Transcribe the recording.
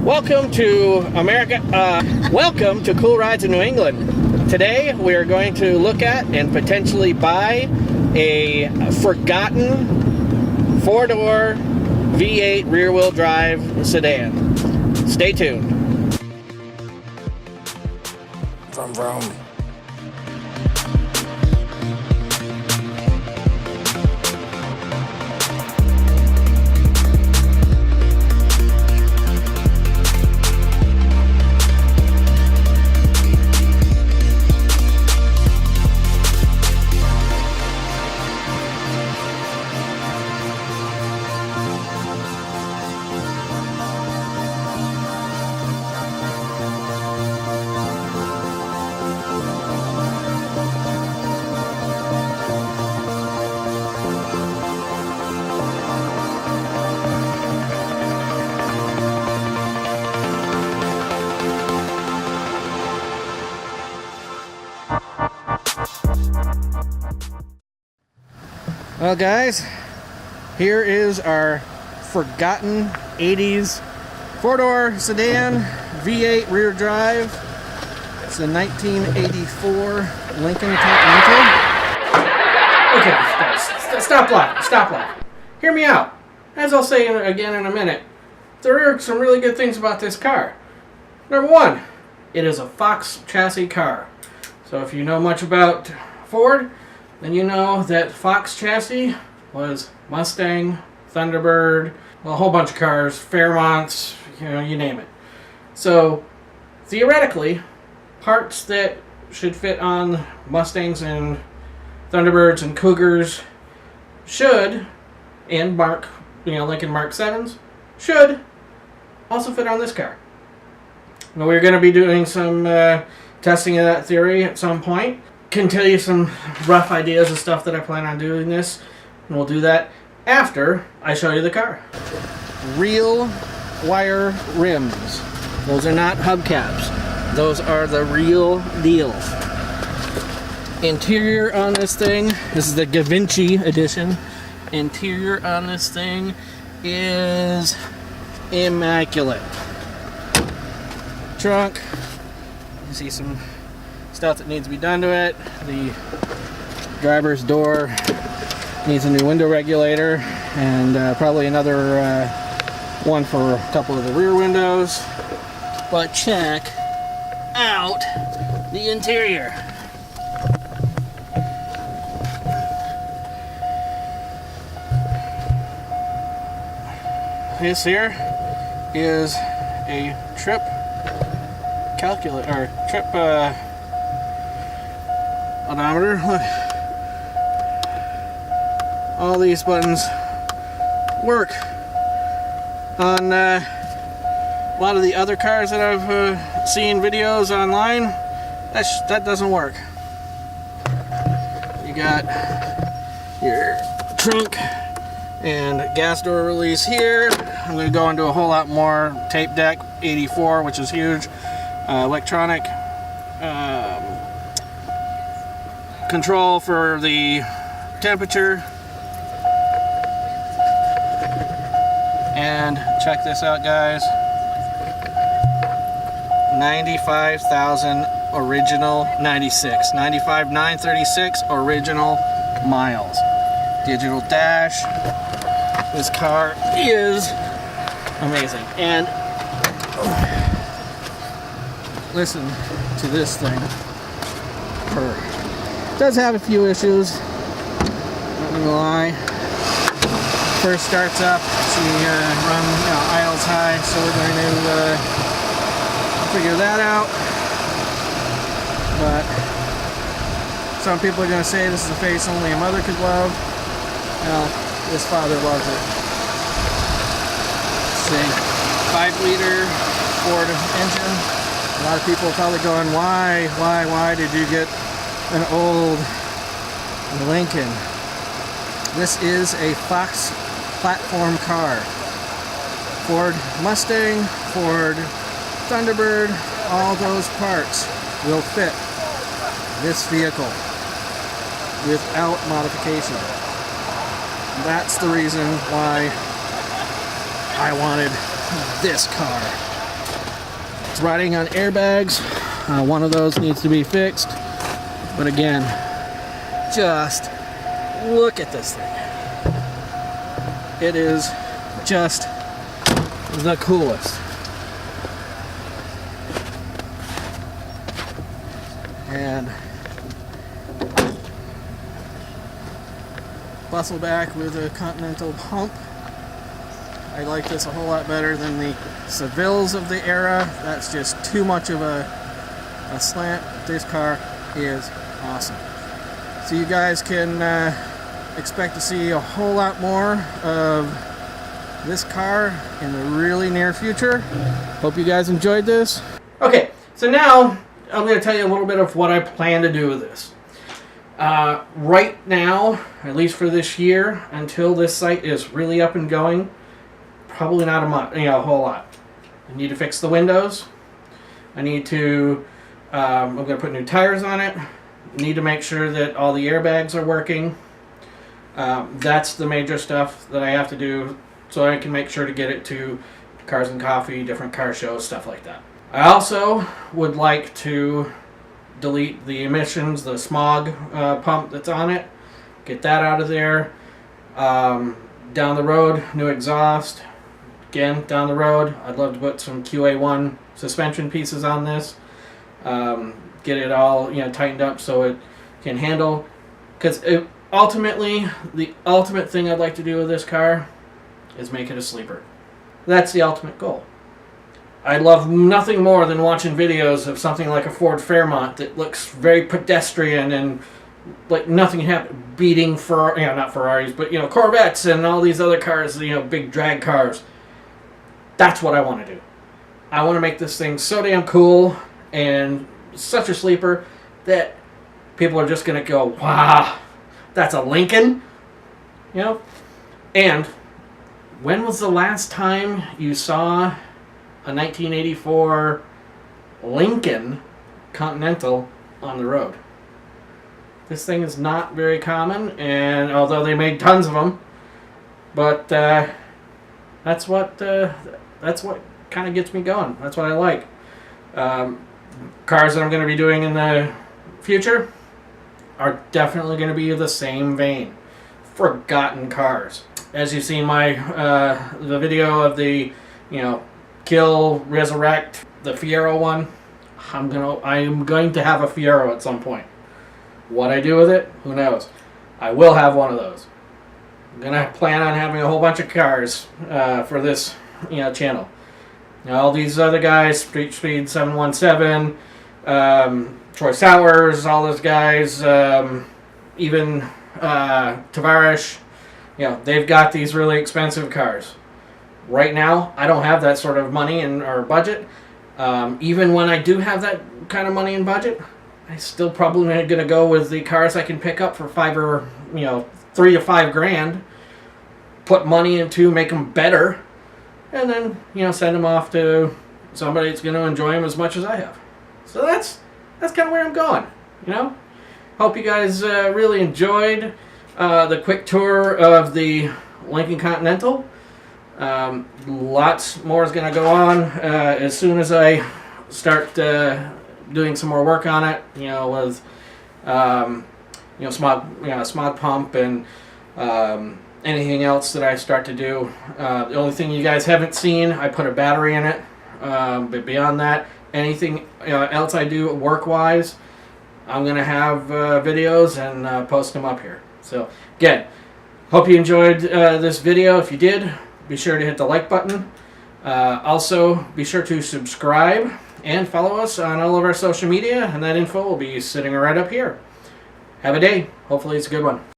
Welcome to America. Welcome to Cool Rides in New England. Today we are going to look at and potentially buy a forgotten four-door V8 rear-wheel drive sedan. Stay tuned. Vroom, vroom. Well guys, here is our forgotten 80s four-door sedan V8 rear drive. It's a 1984 Lincoln Continental. Okay, stop laughing. Hear me out. As I'll say again in a minute, there are some really good things about this car. Number one, it is a Fox chassis car. So if you know much about Ford, then you know that Fox chassis was Mustang, Thunderbird, well, a whole bunch of cars, Fairmonts, you name it. So theoretically, parts that should fit on Mustangs and Thunderbirds and Cougars should, and Lincoln Mark 7s, should also fit on this car. Now we're going to be doing some testing of that theory at some point. Can tell you some rough ideas of stuff that I plan on doing this, and we'll do that after I show you the car. Real wire rims. Those are not hubcaps. Those are the real deal. Interior on this thing, this is the Da Vinci edition. Interior on this thing is immaculate. Trunk, you see some stuff that needs to be done to it. The driver's door needs a new window regulator and probably another one for a couple of the rear windows. But check out the interior. This here is a trip calculator, or trip odometer. Look, all these buttons work. On a lot of the other cars that I've seen videos online, that doesn't work. You got your trunk and gas door release here. I'm going to go into a whole lot more. Tape deck 84, which is huge. Electronic control for the temperature. And check this out, guys. 95,000 original 95,936 original miles. Digital dash. This car is amazing. And listen to this thing purr. It does have a few issues, not gonna lie. First starts up, she run idles high, so we're going to figure that out. But some people are going to say this is a face only a mother could love. Well, this father loves it. See, 5-liter Ford engine. A lot of people are probably going, why did you get an old Lincoln? This is a Fox platform car. Ford Mustang, Ford Thunderbird, all those parts will fit this vehicle without modification. That's the reason why I wanted this car. It's riding on airbags. One of those needs to be fixed. But again, just look at this thing. It is just the coolest. And bustle back with a Continental pump. I like this a whole lot better than the Seville's of the era. That's just too much of a slant. This car is awesome. So you guys can expect to see a whole lot more of this car in the really near future. Hope you guys enjoyed this. Okay, so now I'm going to tell you a little bit of what I plan to do with this. Right now, at least for this year, until this site is really up and going, probably not a whole lot. I need to fix the windows. I need to, I'm going to put new tires on it. Need to make sure that all the airbags are working. That's the major stuff that I have to do so I can make sure to get it to Cars and Coffee, different car shows, stuff like that. I also would like to delete the emissions, the smog pump that's on it. Get that out of there. Down the road, new exhaust. Again, down the road, I'd love to put some QA1 suspension pieces on this. Get it all tightened up so it can handle. Because ultimately, the ultimate thing I'd like to do with this car is make it a sleeper. That's the ultimate goal. I love nothing more than watching videos of something like a Ford Fairmont that looks very pedestrian and like nothing happened, beating not Ferraris, but Corvettes and all these other cars, big drag cars. That's what I want to do. I want to make this thing so damn cool and such a sleeper that people are just going to go, wow, that's a Lincoln? And when was the last time you saw a 1984 Lincoln Continental on the road? This thing is not very common, and although they made tons of them, but that's what kind of gets me going. That's what I like. Cars that I'm going to be doing in the future are definitely going to be the same vein. Forgotten cars. As you've seen my the video of the kill, resurrect, the Fiero one, I'm going to have a Fiero at some point. What I do with it, who knows? I will have one of those. I'm gonna plan on having a whole bunch of cars for this channel. All these other guys, Street Speed 717, Troy Sowers, all those guys, even Tavares, they've got these really expensive cars. Right now, I don't have that sort of money or budget. Even when I do have that kind of money and budget, I still probably going to go with the cars I can pick up for $3 to $5 grand. Put money into, make them better, and then send them off to somebody that's going to enjoy them as much as I have. So that's kind of where I'm going. Hope you guys really enjoyed the quick tour of the Lincoln Continental. Lots more is going to go on as soon as I start doing some more work on it. With smog pump and anything else that I start to do. The only thing you guys haven't seen, I put a battery in it. But beyond that, anything else I do work-wise, I'm going to have videos and post them up here. So again, hope you enjoyed this video. If you did, be sure to hit the like button. Also, be sure to subscribe and follow us on all of our social media, and that info will be sitting right up here. Have a day. Hopefully it's a good one.